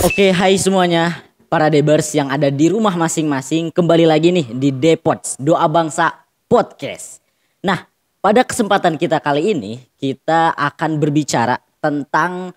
Oke, hai semuanya. Para Debers yang ada di rumah masing-masing, kembali lagi nih di Depots Doa Bangsa Podcast. Nah, pada kesempatan kita kali ini, kita akan berbicara tentang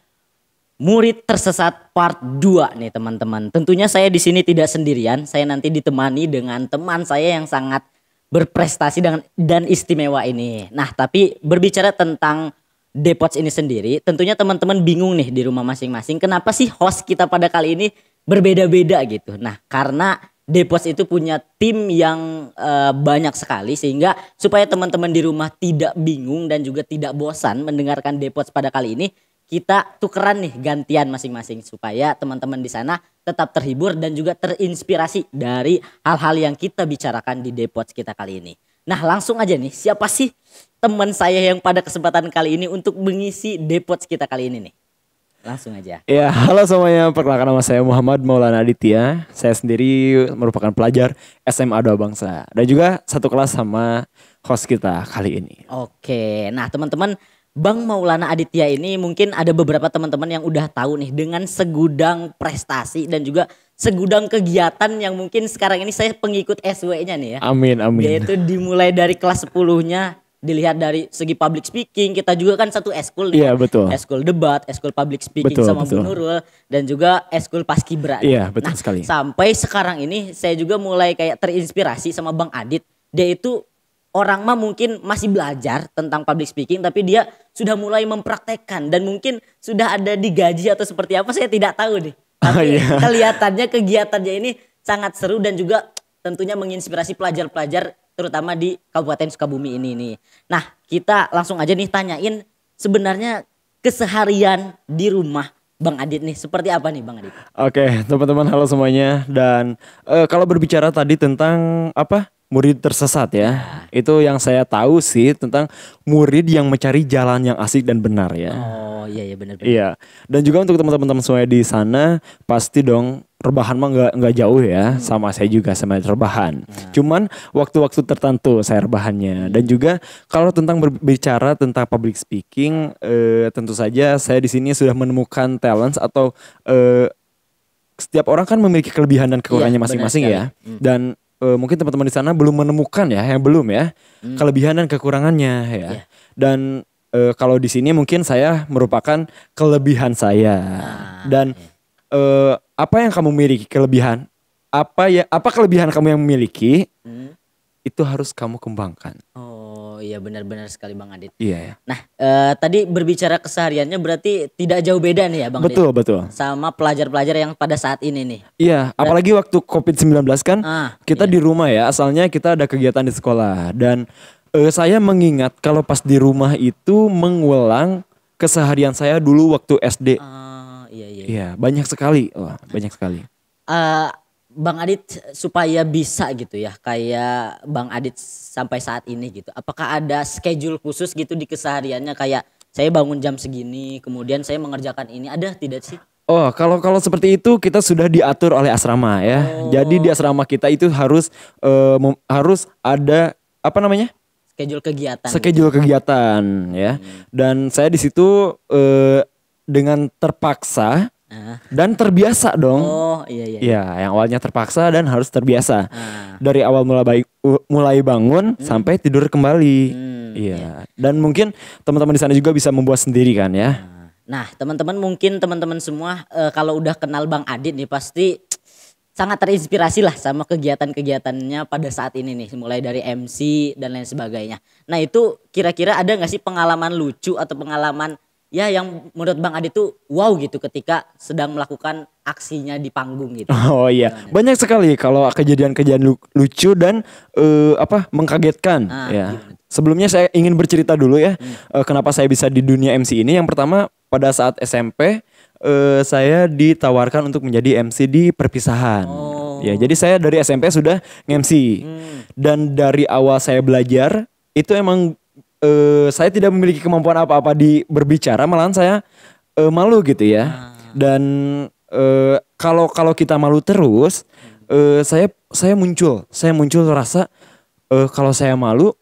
murid tersesat part 2 nih teman-teman. Tentunya saya di sini tidak sendirian, saya nanti ditemani dengan teman saya yang sangat berprestasi dan istimewa ini. Nah, tapi berbicara tentang Depots ini sendiri, tentunya teman-teman bingung nih di rumah masing-masing. Kenapa sih host kita pada kali ini berbeda-beda gitu? Nah, karena Depots itu punya tim yang banyak sekali, sehingga supaya teman-teman di rumah tidak bingung dan juga tidak bosan mendengarkan Depots pada kali ini, kita tukeran nih gantian masing-masing supaya teman-teman di sana tetap terhibur dan juga terinspirasi dari hal-hal yang kita bicarakan di Depots kita kali ini. Nah, langsung aja nih, siapa sih teman saya yang pada kesempatan kali ini untuk mengisi Depots kita kali ini nih? Langsung aja. Ya, halo semuanya. Perkenalkan, nama saya Muhammad Maulana Aditya. Saya sendiri merupakan pelajar SMA Doa Bangsa dan juga satu kelas sama host kita kali ini. Oke, nah teman-teman, Bang Maulana Aditya ini mungkin ada beberapa teman-teman yang udah tahu nih dengan segudang prestasi dan juga segudang kegiatan yang mungkin sekarang ini saya pengikut SW-nya nih ya. Amin, amin. Yaitu dimulai dari kelas 10-nya, dilihat dari segi public speaking, kita juga kan satu eskul nih. Iya, betul. Eskul debat, eskul public speaking Betul, sama betul. Bu Nurul, dan juga eskul paskibra. Iya, betul Nah, sekali. sampai sekarang ini saya juga mulai kayak terinspirasi sama Bang Adit. Dia itu orang mah mungkin masih belajar tentang public speaking, tapi dia sudah mulai mempraktekkan dan mungkin sudah ada digaji atau seperti apa saya tidak tahu nih. Tapi iya. kelihatannya kegiatannya ini sangat seru dan juga tentunya menginspirasi pelajar-pelajar terutama di Kabupaten Sukabumi ini nih. Nah, kita langsung aja nih tanyain sebenarnya keseharian di rumah Bang Adit nih seperti apa nih Bang Adit? Oke, teman-teman, halo semuanya. Dan kalau berbicara tadi tentang apa? Murid tersesat ya. Itu yang saya tahu sih tentang murid yang mencari jalan yang asik dan benar ya. Oh iya benar-benar. Iya. Dan juga untuk teman-teman semuanya di sana, pasti dong rebahan mah nggak jauh ya, sama saya juga sama rebahan. Cuman waktu-waktu tertentu saya rebahannya. Dan juga kalau tentang berbicara tentang public speaking, tentu saja saya di sini sudah menemukan talents atau setiap orang kan memiliki kelebihan dan kekurangannya Iya, masing-masing benar ya. sekali. Dan mungkin teman-teman di sana belum menemukan ya, yang belum ya, kelebihan dan kekurangannya ya. Iya. Dan kalau di sini mungkin saya merupakan kelebihan saya. Dan apa yang kamu miliki kelebihan? Apa kelebihan kamu yang memiliki? Itu harus kamu kembangkan. Oh iya benar-benar sekali Bang Adit. Iya ya. Nah tadi berbicara kesehariannya berarti tidak jauh beda nih ya Bang Betul, Adit? betul. Sama pelajar-pelajar yang pada saat ini nih. Iya, apalagi waktu COVID-19 kan kita iya. di rumah ya, asalnya kita ada kegiatan di sekolah. Dan saya mengingat kalau pas di rumah itu mengulang keseharian saya dulu waktu SD. Iya. Iya, banyak sekali. Wah, banyak sekali. Bang Adit supaya bisa gitu ya kayak Bang Adit sampai saat ini gitu. Apakah ada schedule khusus gitu di kesehariannya kayak saya bangun jam segini, kemudian saya mengerjakan ini, ada tidak sih? Oh, kalau seperti itu kita sudah diatur oleh asrama ya. Jadi di asrama kita itu harus ada apa namanya? Schedule kegiatan. Schedule kegiatan ya. Dan saya di situ dengan terpaksa dan terbiasa dong. Oh iya. Iya, yang awalnya terpaksa dan harus terbiasa. Dari awal mulai bangun sampai tidur kembali. Iya. Dan mungkin teman-teman di sana juga bisa membuat sendiri kan ya. Nah, teman-teman mungkin teman-teman semua kalau udah kenal Bang Adit nih pasti sangat terinspirasi lah sama kegiatan-kegiatannya pada saat ini nih, mulai dari MC dan lain sebagainya. Nah, itu kira-kira ada nggak sih pengalaman lucu atau pengalaman ya yang menurut Bang Adit tuh wow gitu ketika sedang melakukan aksinya di panggung gitu? Oh iya, banyak sekali kalau kejadian-kejadian lucu dan mengkagetkan ya. Sebelumnya saya ingin bercerita dulu ya, kenapa saya bisa di dunia MC ini. Yang pertama pada saat SMP saya ditawarkan untuk menjadi MC di perpisahan. Ya, jadi saya dari SMP sudah nge-MC. Dan dari awal saya belajar itu emang saya tidak memiliki kemampuan apa-apa di berbicara, malahan saya malu gitu ya. Dan kalau kita malu terus, saya muncul rasa kalau saya malu,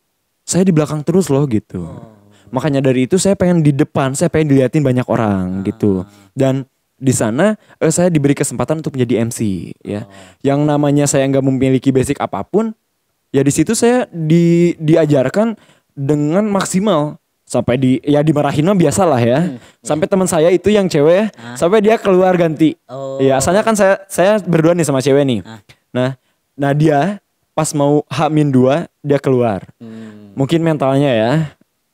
saya di belakang terus loh gitu. Makanya dari itu saya pengen di depan, saya pengen diliatin banyak orang gitu. Dan di sana saya diberi kesempatan untuk menjadi MC ya. Yang namanya saya nggak memiliki basic apapun, ya di situ saya diajarkan dengan maksimal sampai dimarahin mah biasalah ya. Sampai teman saya itu yang cewek sampai dia keluar ganti. Ya asalnya kan saya berdua nih sama cewek nih. Nah dia pas mau H-2 dia keluar. Mungkin mentalnya ya.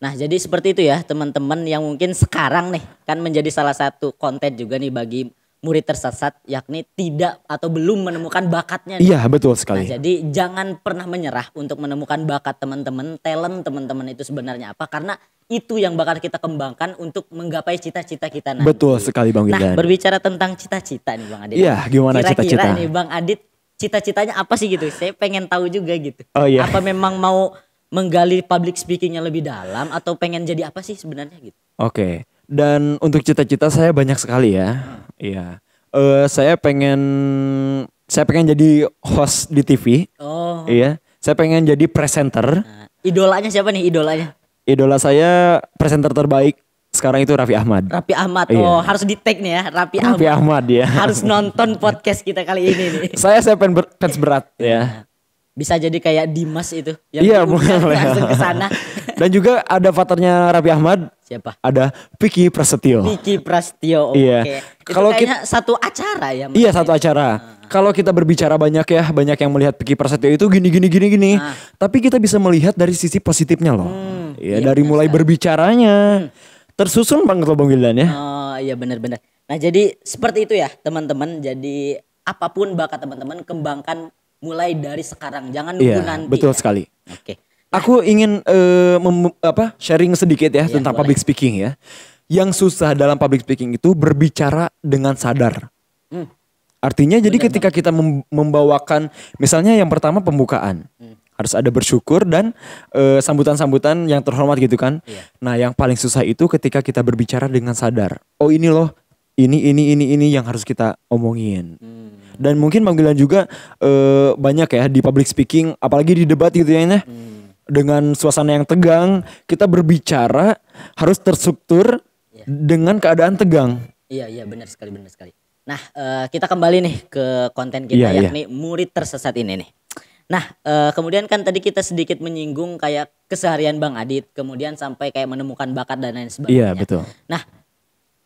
Nah jadi seperti itu ya teman-teman yang mungkin sekarang nih kan menjadi salah satu konten juga nih bagi murid tersesat, yakni tidak atau belum menemukan bakatnya nih. Iya betul sekali. Nah jadi jangan pernah menyerah untuk menemukan bakat teman-teman, talent teman-teman itu sebenarnya apa, karena itu yang bakal kita kembangkan untuk menggapai cita-cita kita nanti. Betul sekali Bang Wildan. Nah berbicara tentang cita-cita nih Bang Adit. Iya gimana cita-cita? Kira-kira nih Bang Adit cita-citanya apa sih gitu? Saya pengen tahu juga gitu. Oh iya. Apa memang mau menggali public speakingnya lebih dalam atau pengen jadi apa sih sebenarnya gitu? Oke. Dan untuk cita-cita saya banyak sekali ya. Iya. Saya pengen jadi host di TV. Oh. Iya. Saya pengen jadi presenter. Nah, idolanya siapa nih idolanya? Idola saya presenter terbaik sekarang itu Raffi Ahmad. Raffi Ahmad. Iya. Oh, harus di tag nih ya, Raffi Ahmad ya. Harus nonton podcast kita kali ini nih. saya fans berat ya. Bisa jadi kayak Dimas itu yang iya, boleh. langsung ke sana. Dan juga ada partnernya Raffi Ahmad. Siapa? Ada Vicky Prasetyo. Vicky Prasetyo. Iya. Kalau kayaknya satu acara ya. Iya, satu acara. Kalau kita berbicara banyak yang melihat Vicky Prasetyo itu gini. Tapi kita bisa melihat dari sisi positifnya loh. Iya, dari mulai berbicaranya. Tersusun banget loh Bang Wildan ya. Oh, iya benar-benar. Nah, jadi seperti itu ya, teman-teman. Jadi apapun bakat teman-teman kembangkan mulai dari sekarang, jangan nunggu nanti. Betul ya. sekali. Oke. Aku ingin sharing sedikit ya tentang boleh. public speaking ya. Yang susah dalam public speaking itu berbicara dengan sadar. Artinya jadi ketika kita membawakan, misalnya yang pertama pembukaan, harus ada bersyukur dan sambutan-sambutan yang terhormat gitu kan. Iya. Nah yang paling susah itu ketika kita berbicara dengan sadar. Oh ini loh, ini yang harus kita omongin. Dan mungkin panggilan juga banyak ya di public speaking, apalagi di debat gitu ya. Dengan suasana yang tegang, kita berbicara harus terstruktur dengan keadaan tegang. Iya benar sekali. Nah kita kembali nih ke konten kita yakni murid tersesat ini nih. Nah kemudian kan tadi kita sedikit menyinggung kayak keseharian Bang Adit, kemudian sampai kayak menemukan bakat dan lain sebagainya. Iya betul. Nah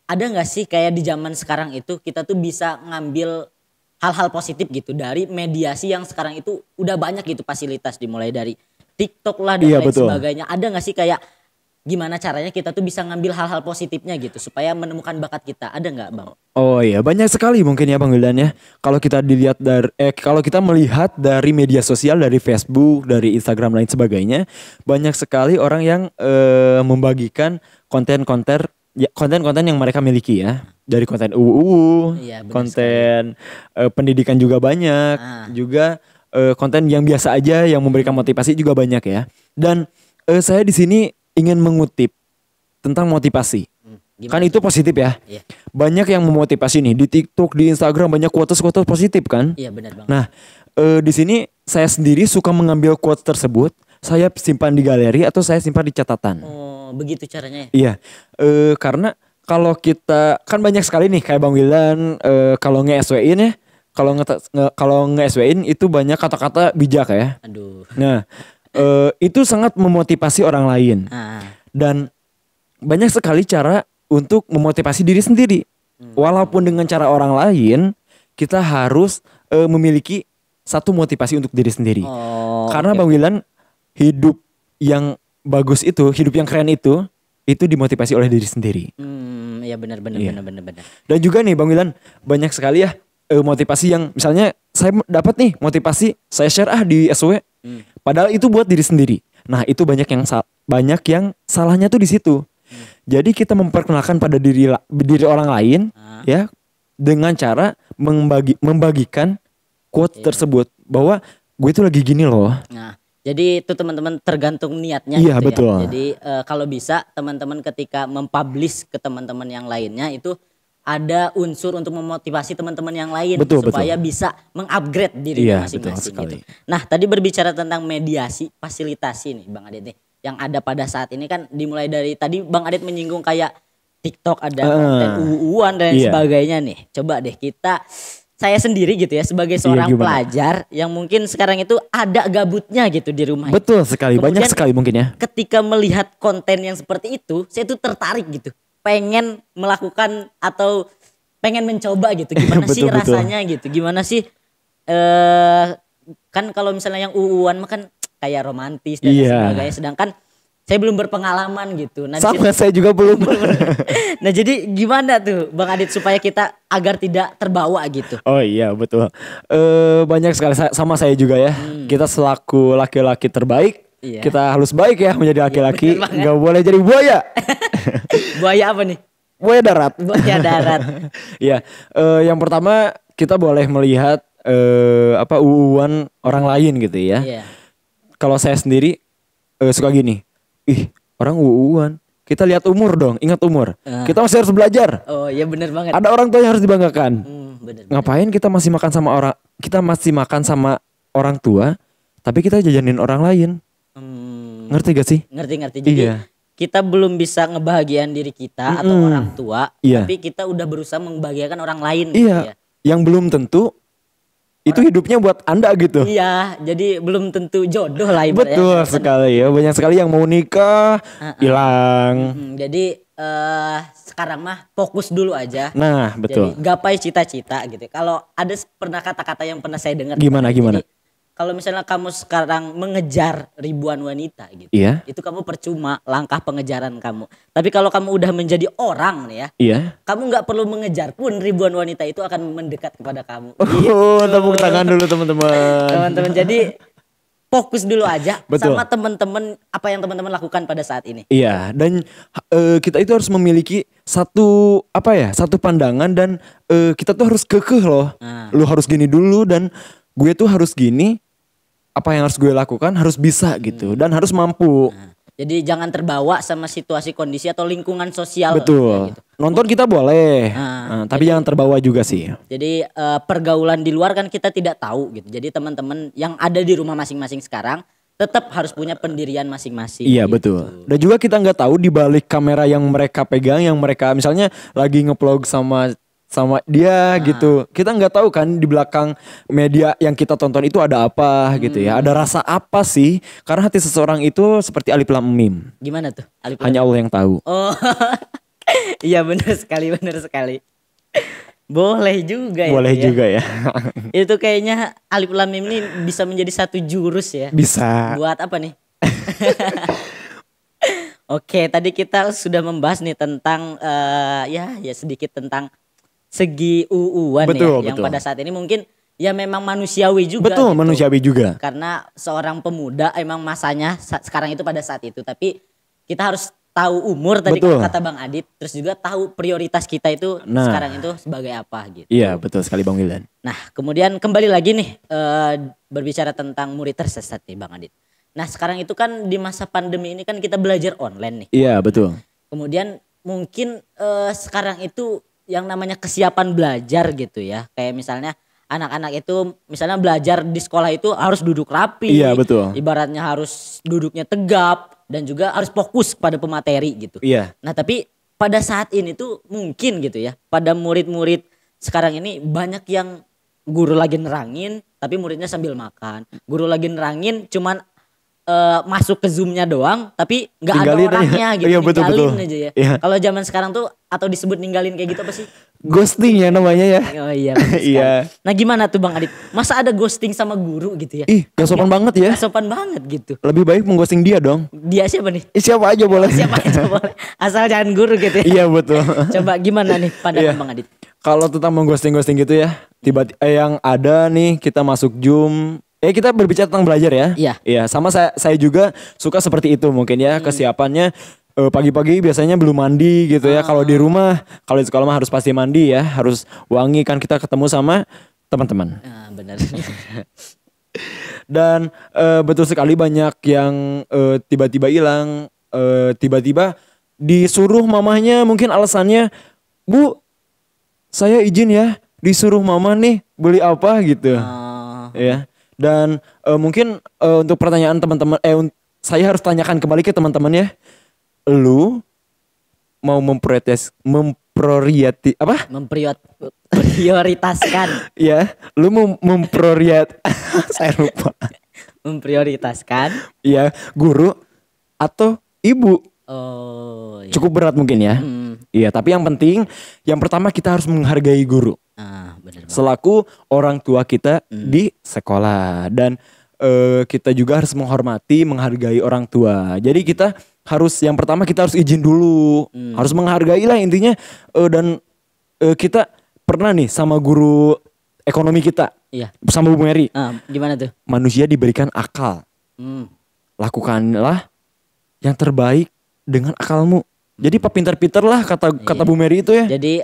ada nggak sih kayak di zaman sekarang itu kita tuh bisa ngambil hal-hal positif gitu dari mediasi yang sekarang itu udah banyak gitu fasilitas, dimulai dari TikTok lah dan lain sebagainya. Ada gak sih kayak gimana caranya kita tuh bisa ngambil hal-hal positifnya gitu supaya menemukan bakat kita? Ada gak Bang? Oh iya banyak sekali mungkin ya Bang Wildan ya. Kalau kita dilihat kalau kita melihat dari media sosial, dari Facebook, dari Instagram lain sebagainya, banyak sekali orang yang membagikan konten-konten yang mereka miliki ya. Dari konten konten pendidikan juga banyak, juga konten yang biasa aja yang memberikan motivasi juga banyak ya. Dan saya di sini ingin mengutip tentang motivasi. Kan itu positif ya. Iya. Banyak yang memotivasi nih di TikTok, di Instagram banyak quotes positif kan. Iya benar Bang. Nah di sini saya sendiri suka mengambil quotes tersebut, saya simpan di galeri atau saya simpan di catatan. Oh begitu caranya ya? Iya, karena kalau kita kan banyak sekali nih kayak Bang Wildan kalau nge-SW-in ya, kalau nge-SW-in itu banyak kata-kata bijak ya. Aduh. Nah, itu sangat memotivasi orang lain. Dan banyak sekali cara untuk memotivasi diri sendiri. Walaupun dengan cara orang lain, kita harus memiliki satu motivasi untuk diri sendiri. Karena Bang Wildan, hidup yang bagus itu, hidup yang keren itu dimotivasi oleh diri sendiri. Iya benar. Dan juga nih Bang Wildan, banyak sekali ya motivasi yang misalnya saya dapat nih motivasi, saya share di SW. Padahal itu buat diri sendiri. Nah, itu banyak yang salahnya tuh di situ. Jadi kita memperkenalkan pada diri orang lain ya dengan cara membagikan quote tersebut bahwa gue itu lagi gini loh. Nah, jadi itu teman-teman tergantung niatnya iya, gitu betul. ya. Jadi kalau bisa teman-teman ketika mempublish ke teman-teman yang lainnya itu ada unsur untuk memotivasi teman-teman yang lain supaya bisa mengupgrade dirinya masing-masing gitu. Nah, tadi berbicara tentang mediasi, fasilitasi nih Bang Adit nih yang ada pada saat ini kan dimulai dari tadi Bang Adit menyinggung kayak TikTok, ada konten uuan dan sebagainya nih. Coba deh saya sendiri gitu ya sebagai seorang pelajar yang mungkin sekarang itu ada gabutnya gitu di rumah. Betul sekali, kemudian, banyak sekali mungkin ya. Ketika melihat konten yang seperti itu, saya tuh tertarik gitu. Pengen melakukan atau pengen mencoba gitu. Gimana sih rasanya gitu. Gimana sih kan kalau misalnya yang uuan makan kayak romantis dan sebagainya. Sedangkan saya belum berpengalaman gitu. Nah, sama saya juga belum. Nah jadi gimana tuh Bang Adit supaya kita agar tidak terbawa gitu? Oh iya betul. Banyak sekali sama saya juga ya. Kita selaku laki-laki terbaik, kita harus baik ya menjadi laki-laki. Gak boleh jadi buaya. Buaya apa nih? Buaya darat. Buaya darat. Ya, yang pertama kita boleh melihat uuan orang lain gitu ya. Kalau saya sendiri suka gini. Orang uuan. Kita lihat umur dong, ingat umur. Kita masih harus belajar. Oh iya benar banget. Ada orang tua yang harus dibanggakan. Bener. Ngapain kita masih makan sama orang tua, tapi kita jajanin orang lain. Ngerti gak sih? Ngerti. Jadi kita belum bisa ngebahagiain diri kita atau orang tua, tapi kita udah berusaha membahagiakan orang lain. Iya. Gitu ya. Yang belum tentu itu hidupnya buat Anda gitu. Iya, jadi belum tentu jodoh lah ibaratnya. Betul sekali ya, banyak sekali yang mau nikah hilang. Jadi sekarang mah fokus dulu aja. Nah, betul. Jadi gapai cita-cita gitu. Kalau ada pernah kata-kata yang pernah saya dengar. Gimana? Jadi, kalau misalnya kamu sekarang mengejar ribuan wanita gitu, itu kamu percuma langkah pengejaran kamu. Tapi kalau kamu udah menjadi orang nih ya, kamu nggak perlu mengejar pun ribuan wanita itu akan mendekat kepada kamu. Tepuk tangan dulu teman-teman. Teman-teman, jadi fokus dulu aja sama teman-teman apa yang teman-teman lakukan pada saat ini. Iya, dan kita itu harus memiliki satu pandangan dan kita tuh harus kekeh loh. Lu harus gini dulu dan gue tuh harus gini. Apa yang harus gue lakukan harus bisa gitu dan harus mampu. Jadi jangan terbawa sama situasi kondisi atau lingkungan sosial. Betul. Gitu. Nonton kita boleh, tapi jangan terbawa juga sih. Jadi pergaulan di luar kan kita tidak tahu gitu. Jadi teman-teman yang ada di rumah masing-masing sekarang tetap harus punya pendirian masing-masing. Iya gitu. Betul. Dan juga kita nggak tahu di balik kamera yang mereka pegang, yang mereka misalnya lagi nge-vlog sama dia gitu. Kita nggak tahu kan di belakang media yang kita tonton itu ada apa gitu ya. Ada rasa apa sih? Karena hati seseorang itu seperti alif lam mim. Gimana tuh? Hanya Allah yang tahu. Oh. Iya benar sekali. Boleh juga ya. Boleh juga ya. Itu kayaknya alif lam mim ini bisa menjadi satu jurus ya. Bisa. Buat apa nih? Oke, tadi kita sudah membahas nih tentang ya sedikit tentang segi uuan yang pada saat ini mungkin ya memang manusiawi juga. Betul, gitu. manusiawi juga. Karena seorang pemuda emang masanya sekarang itu pada saat itu, tapi kita harus tahu umur tadi kata Bang Adit, terus juga tahu prioritas kita itu sekarang itu sebagai apa gitu. Iya, betul sekali Bang Wildan. Nah, kemudian kembali lagi nih berbicara tentang murid tersesat nih Bang Adit. Nah, sekarang itu kan di masa pandemi ini kan kita belajar online nih. Iya, betul. Kemudian mungkin sekarang itu yang namanya kesiapan belajar gitu ya. Kayak misalnya anak-anak itu misalnya belajar di sekolah itu harus duduk rapi. Iya betul. Ibaratnya harus duduknya tegap dan juga harus fokus pada pemateri gitu. Iya. Nah tapi pada saat ini tuh mungkin gitu ya. Pada murid-murid sekarang ini banyak yang guru lagi nerangin tapi muridnya sambil makan. Guru lagi nerangin cuman masuk ke Zoom-nya doang tapi nggak ada orangnya gitu. Iya, betul. Aja ya. Iya. Kalau zaman sekarang tuh atau disebut ninggalin kayak gitu apa sih? Ghosting ya namanya ya. Oh iya. Iya. Nah gimana tuh Bang Adit? Masa ada ghosting sama guru gitu ya? Gak sopan banget ya. Gak sopan banget gitu. Lebih baik mengghosting dia dong. Dia siapa nih? Siapa aja boleh. Siapa aja boleh. Asal jangan guru gitu ya. Iya betul. Coba gimana nih pandangan Bang Adit? Kalau tentang mengghosting gitu ya, tiba-tiba yang ada nih kita masuk Zoom. Kita berbicara tentang belajar ya. Iya. Sama saya juga suka seperti itu mungkin ya kesiapannya. Pagi-pagi biasanya belum mandi gitu ya. Kalau di rumah, kalau di sekolah mah harus pasti mandi ya. Harus wangi kan kita ketemu sama teman-teman. Benar. Dan betul sekali banyak yang tiba-tiba hilang. Tiba-tiba disuruh mamahnya mungkin alasannya, Bu, saya izin ya disuruh mama nih beli apa gitu. Ya. Dan mungkin untuk pertanyaan teman-teman, saya harus tanyakan kembali ke teman-teman ya. Lu mau memprioritaskan. Ya, lu mau saya lupa. Memprioritaskan. Ya, guru atau ibu. Oh, iya. Cukup berat mungkin ya. Iya, tapi yang penting yang pertama kita harus menghargai guru. Bener selaku orang tua kita di sekolah, dan kita juga harus menghormati, menghargai orang tua. Jadi kita harus, yang pertama kita harus izin dulu, harus menghargai lah intinya. Dan kita pernah nih sama guru ekonomi kita, iya, sama Bu Mary. Gimana tuh? Manusia diberikan akal, lakukanlah yang terbaik dengan akalmu. Jadi pintar-pintar lah kata Bu Mary itu ya. Jadi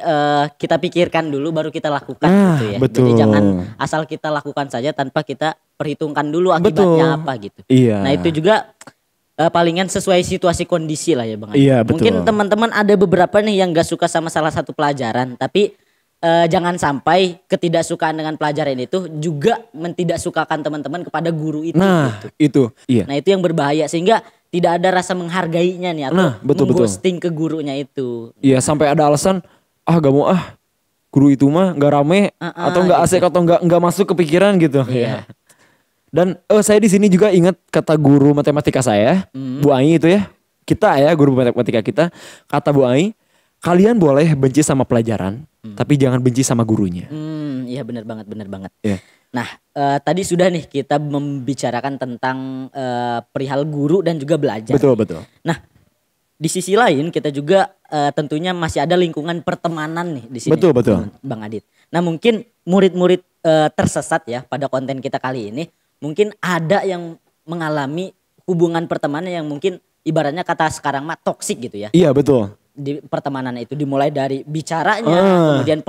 kita pikirkan dulu baru kita lakukan gitu ya. Betul. Jadi jangan asal kita lakukan saja tanpa kita perhitungkan dulu akibatnya apa gitu. Iya. Nah itu juga palingan sesuai situasi kondisi lah ya Bang. Iya, betul. Mungkin teman-teman ada beberapa nih yang gak suka sama salah satu pelajaran, tapi jangan sampai ketidaksukaan dengan pelajaran itu juga mentidaksukakan teman-teman kepada guru itu. Nah gitu. itu iya. Nah itu yang berbahaya, sehingga tidak ada rasa menghargainya nih, atau mengghosting ke gurunya itu. Iya, sampai ada alasan gak mau guru itu mah gak rame, atau gak asik, atau gak masuk ke pikiran gitu. Iya. Dan saya di sini juga ingat kata guru matematika saya, Bu Ai itu ya. Kita ya, guru matematika kita, kata Bu Ai, kalian boleh benci sama pelajaran, tapi jangan benci sama gurunya. Iya benar banget. Yeah. Nah tadi sudah nih kita membicarakan tentang perihal guru dan juga belajar. Betul. Nah di sisi lain kita juga tentunya masih ada lingkungan pertemanan nih di sini. Betul. Bang Adit. Nah mungkin murid-murid tersesat ya pada konten kita kali ini, mungkin ada yang mengalami hubungan pertemanan yang mungkin ibaratnya kata sekarang mah toksik gitu ya. Iya betul. Di pertemanan itu dimulai dari bicaranya, kemudian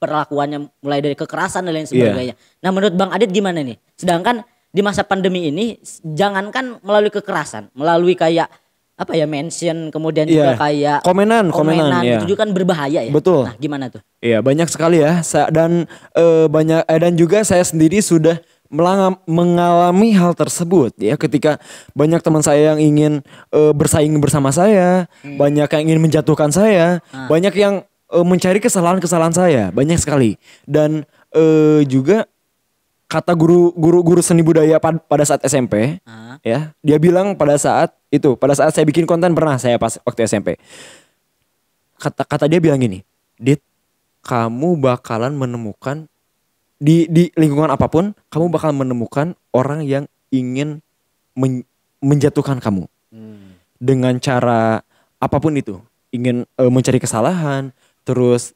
perlakuannya mulai dari kekerasan dan lain sebagainya. Nah menurut Bang Adit gimana nih? Sedangkan di masa pandemi ini jangankan melalui kekerasan, melalui kayak apa ya, mention, kemudian juga kayak komenan itu juga kan berbahaya ya. Betul. Nah gimana tuh? Iya banyak sekali ya, dan dan juga saya sendiri sudah mengalami hal tersebut ya, ketika banyak teman saya yang ingin bersaing bersama saya, banyak yang ingin menjatuhkan saya, banyak yang mencari kesalahan saya, banyak sekali. Dan juga kata guru seni budaya pada saat SMP ya, dia bilang pada saat saya bikin konten, pernah saya pas waktu SMP, kata dia bilang gini, Dit, kamu bakalan menemukan di lingkungan apapun, kamu bakal menemukan orang yang ingin menjatuhkan kamu dengan cara apapun itu, ingin mencari kesalahan, terus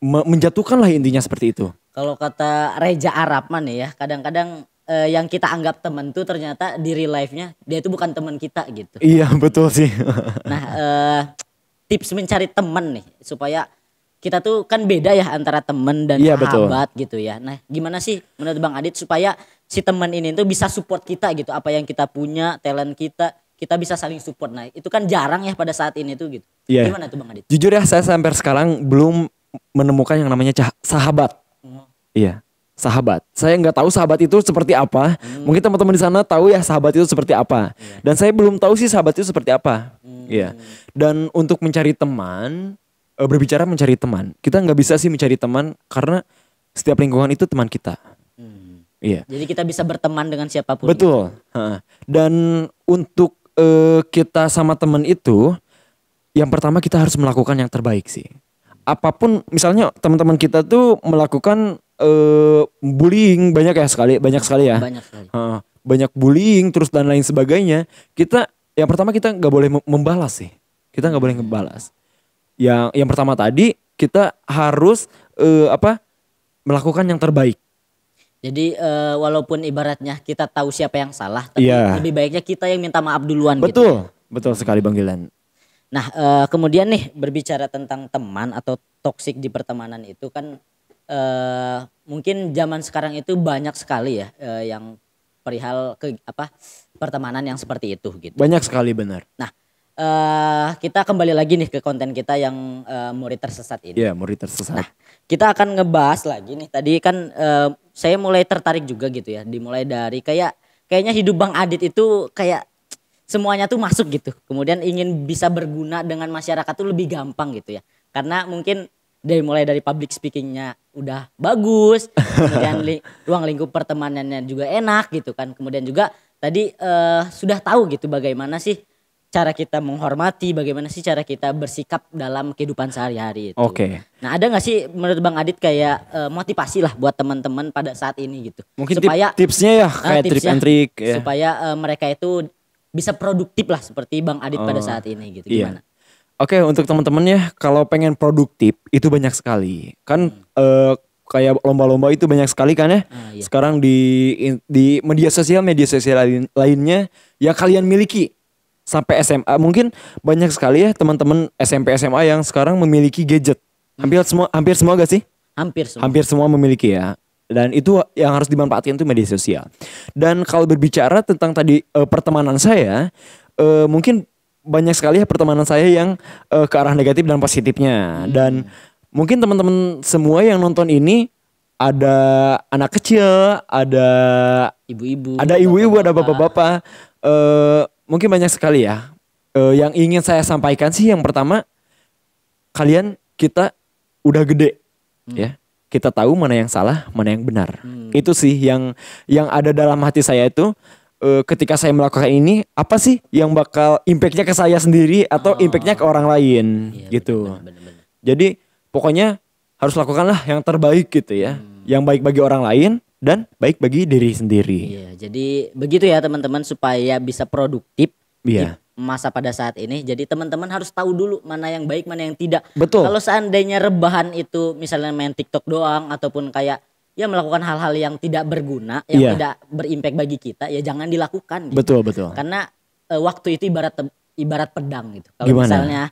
menjatuhkan lah, intinya seperti itu. Kalau kata Reza Arapman ya, kadang-kadang yang kita anggap teman tuh ternyata di real life-nya dia itu bukan teman kita gitu. Iya betul sih. Nah tips mencari teman nih supaya kita tuh kan beda ya antara teman dan sahabat gitu ya. Nah gimana sih menurut Bang Adit supaya si teman ini tuh bisa support kita gitu, apa yang kita punya, talent kita bisa saling support. Nah itu kan jarang ya pada saat ini tuh gitu. Gimana tuh Bang Adit? Jujur ya, saya sampai sekarang belum menemukan yang namanya sahabat. Iya, sahabat. Saya nggak tahu sahabat itu seperti apa. Mungkin teman-teman di sana tahu ya sahabat itu seperti apa. Dan saya belum tahu sih sahabat itu seperti apa. Iya. Dan untuk mencari teman, berbicara mencari teman, kita nggak bisa sih mencari teman karena setiap lingkungan itu teman kita. Iya. Jadi kita bisa berteman dengan siapapun. Betul. Dan untuk kita sama teman itu, yang pertama kita harus melakukan yang terbaik sih. Apapun, misalnya teman-teman kita tuh melakukan bullying banyak sekali ya. Banyak sekali. Banyak bullying terus dan lain sebagainya. Kita yang pertama kita nggak boleh membalas sih. Kita nggak boleh ngebalas. Yang pertama tadi kita harus melakukan yang terbaik. Jadi walaupun ibaratnya kita tahu siapa yang salah, tapi lebih baiknya kita yang minta maaf duluan. Betul, gitu. Betul sekali Bang Gilan. Nah kemudian nih berbicara tentang teman atau toksik di pertemanan itu kan mungkin zaman sekarang itu banyak sekali ya yang perihal pertemanan yang seperti itu gitu. Banyak sekali, benar. Nah kita kembali lagi nih ke konten kita yang murid tersesat ini. Iya, murid tersesat. Nah, kita akan ngebahas lagi nih. Tadi kan saya mulai tertarik juga gitu ya. Dimulai dari kayaknya hidup Bang Adit itu kayak semuanya tuh masuk gitu. Kemudian ingin bisa berguna dengan masyarakat tuh lebih gampang gitu ya. Karena mungkin mulai dari public speakingnya udah bagus, kemudian ruang lingkup pertemanannya juga enak gitu kan. Kemudian juga tadi sudah tahu gitu bagaimana sih cara kita menghormati, bagaimana sih cara kita bersikap dalam kehidupan sehari-hari itu. Oke. Nah, ada nggak sih menurut Bang Adit kayak motivasi lah buat teman-teman pada saat ini gitu. Mungkin supaya tipsnya ya kayak trik and trik ya. Supaya mereka itu bisa produktif lah seperti Bang Adit pada saat ini gitu. Gimana? Oke, untuk teman-teman ya, kalau pengen produktif itu banyak sekali. Kan kayak lomba-lomba itu banyak sekali kan ya. Iya. Sekarang di media sosial lainnya yang kalian miliki. Sampai SMA mungkin banyak sekali ya teman-teman SMP SMA yang sekarang memiliki gadget. Hampir semua gak sih? Hampir semua memiliki ya. Dan itu yang harus dimanfaatkan itu media sosial. Dan kalau berbicara tentang tadi pertemanan saya, mungkin banyak sekali ya pertemanan saya yang ke arah negatif dan positifnya. Dan mungkin teman-teman semua yang nonton ini ada anak kecil, ada ibu-ibu, ada bapak-bapak. Mungkin banyak sekali ya. Yang ingin saya sampaikan sih yang pertama, kita udah gede, ya. Kita tahu mana yang salah, mana yang benar. Itu sih yang ada dalam hati saya itu. Ketika saya melakukan ini, apa sih yang bakal impactnya ke saya sendiri atau impactnya ke orang lain, gitu. Bener. Jadi pokoknya harus lakukanlah yang terbaik gitu ya, yang baik bagi orang lain dan baik bagi diri sendiri. Iya, jadi begitu ya teman-teman supaya bisa produktif di Iya. masa pada saat ini. Jadi teman-teman harus tahu dulu mana yang baik, mana yang tidak. Betul. Kalau seandainya rebahan itu misalnya main TikTok doang ataupun kayak ya melakukan hal-hal yang tidak berguna, yang tidak berimpact bagi kita, ya jangan dilakukan gitu. Betul. Karena waktu itu ibarat pedang gitu. Kalau Gimana? misalnya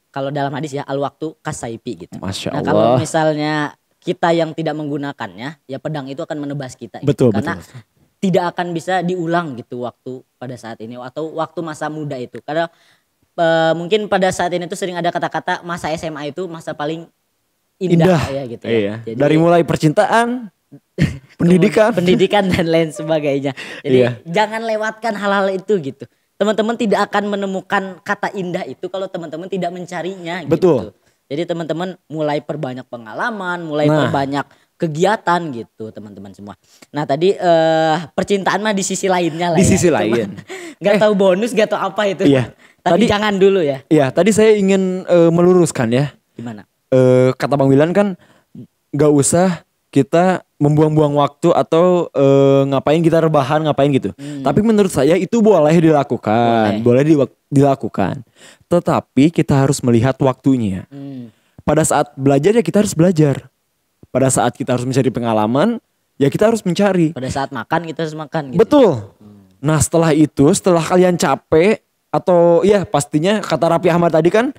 kalau dalam hadis ya al-waktu kasaipi gitu. Masya Nah, Allah. kalau misalnya kita yang tidak menggunakannya, ya pedang itu akan menebas kita. Betul, Karena tidak akan bisa diulang gitu waktu pada saat ini atau waktu masa muda itu. Karena mungkin pada saat ini tuh sering ada kata-kata masa SMA itu masa paling indah. Ya gitu ya. Iya. Jadi, dari mulai percintaan, pendidikan dan lain sebagainya. Jadi jangan lewatkan hal-hal itu gitu. Teman-teman tidak akan menemukan kata indah itu kalau teman-teman tidak mencarinya gitu. Betul. Jadi teman-teman mulai perbanyak pengalaman, mulai perbanyak kegiatan gitu teman-teman semua. Nah tadi percintaan mah di sisi lainnya lah. Di sisi lain. Gak tahu bonus, gak tahu apa itu. Iya. Tapi jangan dulu ya. Iya, tadi saya ingin meluruskan ya. Gimana? Kata Bang Wilan kan gak usah kita membuang-buang waktu atau ngapain kita rebahan, ngapain gitu. Tapi menurut saya itu boleh dilakukan, boleh dilakukan. Tetapi kita harus melihat waktunya. Pada saat belajar ya kita harus belajar. Pada saat kita harus mencari pengalaman, ya kita harus mencari. Pada saat makan kita harus makan gitu. Betul. Nah setelah itu, setelah kalian capek atau ya pastinya kata Raffi Ahmad tadi kan,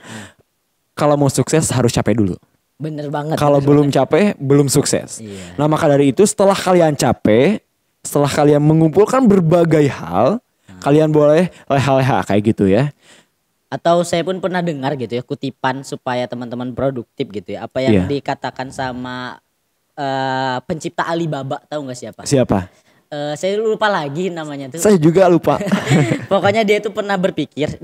kalau mau sukses harus capek dulu. Bener banget. Kalau belum capek, belum sukses. Iya. Nah maka dari itu setelah kalian capek, setelah kalian mengumpulkan berbagai hal, kalian boleh leha-leha kayak gitu ya. Atau saya pun pernah dengar gitu ya kutipan supaya teman-teman produktif gitu ya. Apa yang dikatakan sama pencipta Alibaba, tahu nggak siapa? Siapa? Saya lupa lagi namanya tuh. Saya juga lupa. Pokoknya dia tuh pernah berpikir,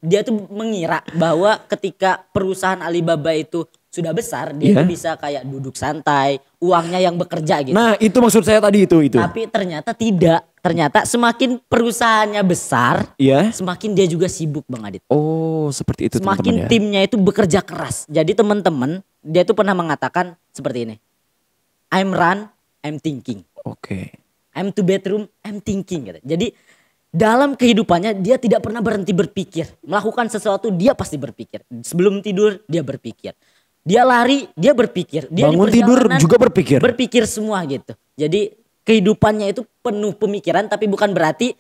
dia tuh mengira bahwa ketika perusahaan Alibaba itu sudah besar, dia tuh bisa kayak duduk santai, uangnya yang bekerja gitu. Nah itu maksud saya tadi itu. Tapi ternyata tidak. Ternyata semakin perusahaannya besar, semakin dia juga sibuk Bang Adit. Oh seperti itu semakin teman-teman ya. Timnya itu bekerja keras. Jadi teman-teman, dia tuh pernah mengatakan seperti ini. I'm run, I'm thinking. Oke. I'm to bedroom, I'm thinking gitu. Jadi dalam kehidupannya dia tidak pernah berhenti berpikir. Melakukan sesuatu dia pasti berpikir. Sebelum tidur dia berpikir. Dia lari, dia berpikir. Dia bangun tidur juga berpikir. Berpikir semua gitu. Jadi kehidupannya itu penuh pemikiran tapi bukan berarti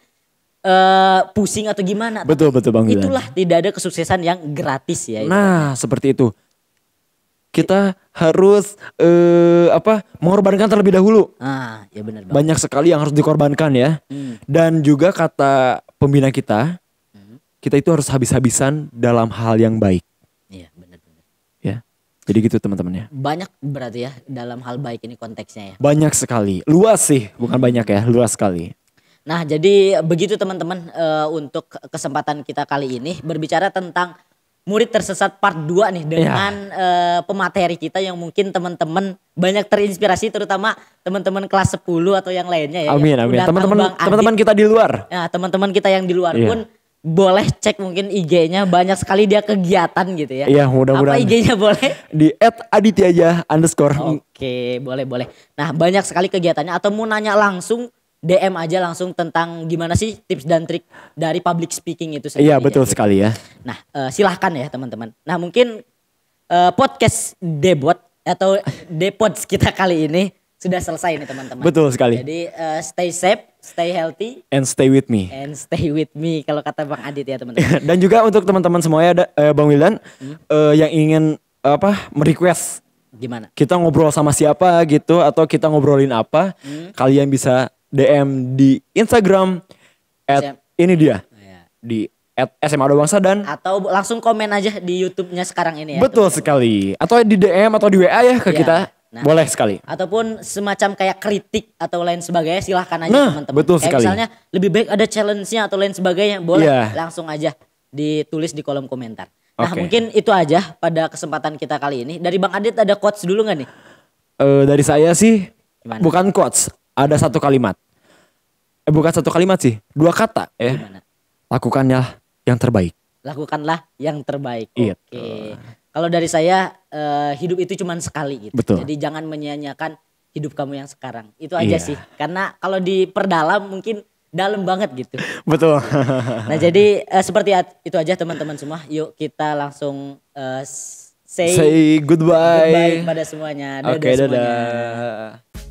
pusing atau gimana. Betul Bang Wilan. Itulah tidak ada kesuksesan yang gratis ya. Nah seperti itu. Kita harus mengorbankan terlebih dahulu. Ya benar. Banyak sekali yang harus dikorbankan ya. Dan juga kata pembina kita itu harus habis-habisan dalam hal yang baik. Iya benar. Ya, jadi gitu teman-teman ya. Banyak berarti ya dalam hal baik ini konteksnya ya. Banyak sekali, luas sih, bukan banyak ya, luas sekali. Nah, jadi begitu teman-teman untuk kesempatan kita kali ini berbicara tentang murid tersesat part 2 nih dengan pemateri kita yang mungkin teman-teman banyak terinspirasi, terutama teman-teman kelas 10 atau yang lainnya ya. Amin, amin. Teman-teman kita di luar. Nah, teman-teman kita yang di luar pun boleh cek mungkin IG-nya, banyak sekali dia kegiatan gitu ya. Iya, mudah-mudahan. Apa IG-nya boleh? Di @adityaja_. Oke, boleh. Nah, banyak sekali kegiatannya, atau mau nanya langsung DM aja langsung tentang gimana sih tips dan trik dari public speaking itu sendiri. Iya, betul sekali ya. Nah, silahkan ya teman-teman. Nah, mungkin podcast Debot atau Depods kita kali ini sudah selesai nih teman-teman. Betul sekali. Jadi stay safe, stay healthy, and stay with me. Kalau kata Bang Adit ya teman-teman. Dan juga untuk teman-teman semuanya, Bang Wildan yang ingin merequest gimana? Kita ngobrol sama siapa gitu atau kita ngobrolin apa? Kalian bisa DM di Instagram ini dia di @SMA2Bangsa dan atau langsung komen aja di YouTube-nya sekarang ini ya. Betul sekali. Atau di DM atau di WA ya ke kita. Nah, boleh sekali. Ataupun semacam kayak kritik atau lain sebagainya silahkan aja teman-teman. Betul sekali. Misalnya lebih baik ada challenge-nya atau lain sebagainya, boleh langsung aja ditulis di kolom komentar. Nah, mungkin itu aja pada kesempatan kita kali ini. Dari Bang Adit ada quotes dulu gak nih? Dari saya sih gimana? Bukan quotes, ada satu kalimat. Bukan satu kalimat sih, 2 kata ya. Gimana? Lakukanlah yang terbaik. Lakukanlah yang terbaik. Oke. Kalau dari saya hidup itu cuma sekali gitu. Betul. Jadi jangan menyia-nyiakan hidup kamu yang sekarang. Itu aja sih. Karena kalau diperdalam mungkin dalam banget gitu. Betul. Nah, jadi seperti itu aja teman-teman semua. Yuk kita langsung say goodbye pada semuanya. Oke, semuanya. dadah.